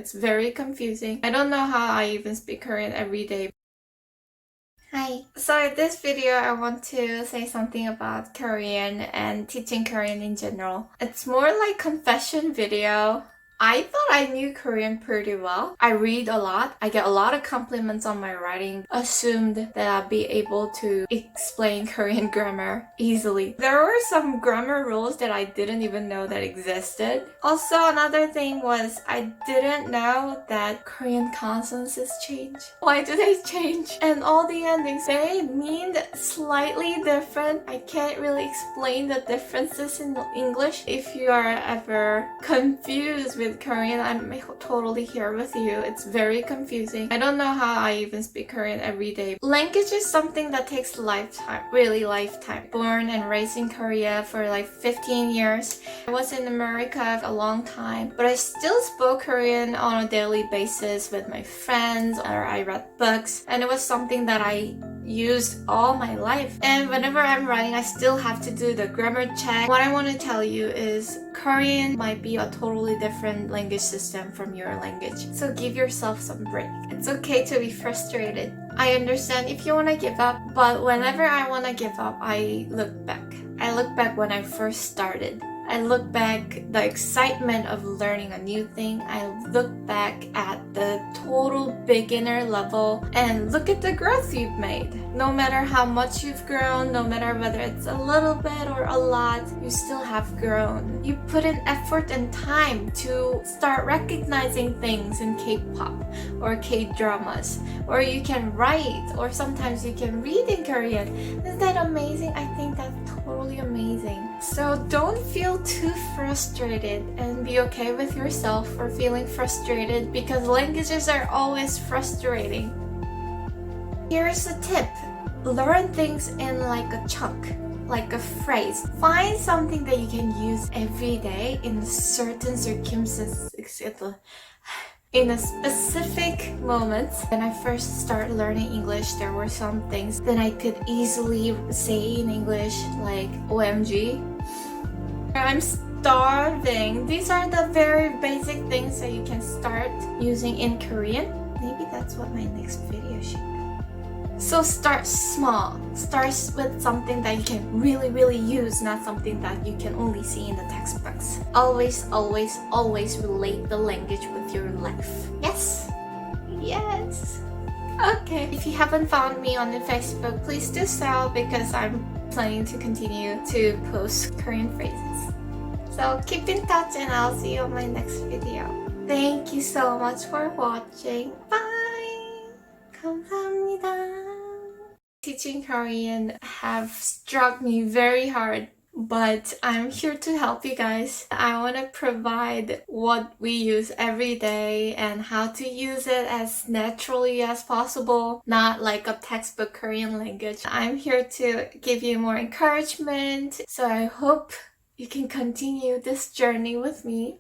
It's very confusing. I don't know how I even speak Korean every day. Hi. So in this video, I want to say something about Korean and teaching Korean in general. It's more like confession video. I thought I knew Korean pretty well. I read a lot. I get a lot of compliments on my writing. Assumed that I'd be able to explain Korean grammar easily. There were some grammar rules that I didn't even know that existed. Also, another thing was I didn't know that Korean consonants change. Why do they change? And all the endings, they mean slightly different. I can't really explain the differences in English. If you are ever confused with Korean, I'm totally here with you. It's very confusing. I don't know how I even speak Korean every day. Language is something that takes lifetime, really lifetime. Born and raised in Korea for like 15 years. I was in America a long time, but I still spoke Korean on a daily basis with my friends, or I read books, and it was something that I used all my life. And whenever I'm writing, I still have to do the grammar check. What I want to tell you is Korean might be a totally different language system from your language. So give yourself some break. It's okay to be frustrated. I understand if you want to give up, but whenever I want to give up, I look back. I look back when I first started. I look back the excitement of learning a new thing. I look back at the total beginner level and look at the growth you've made. No matter how much you've grown, no matter whether it's a little bit or a lot, you still have grown. You put in effort and time to start recognizing things in K-pop or K-dramas, or you can write, or sometimes you can read in Korean. Isn't that amazing? I think that's totally amazing. So don't feel too frustrated, and be okay with yourself for feeling frustrated, because languages are always frustrating. Here's a tip. Learn things in like a chunk, like a phrase. Find something that you can use every day in certain circumstances, in a specific moment. When I first started learning English, there were some things that I could easily say in English, like OMG. I'm starving. These are the very basic things that you can start using in Korean. Maybe that's what my next video should be. So start small. Start with something that you can really use, not something that you can only see in the textbooks. Always relate the language with your life. Yes? Yes. Okay. If you haven't found me on the Facebook, please do so, because I'm planning to continue to post Korean phrases. So keep in touch, and I'll see you on my next video. Thank you so much for watching. Bye! 감사합니다. Teaching Korean have struck me very hard, but I'm here to help you guys. I want to provide what we use every day and how to use it as naturally as possible, not like a textbook Korean language. I'm here to give you more encouragement, so I hope you can continue this journey with me.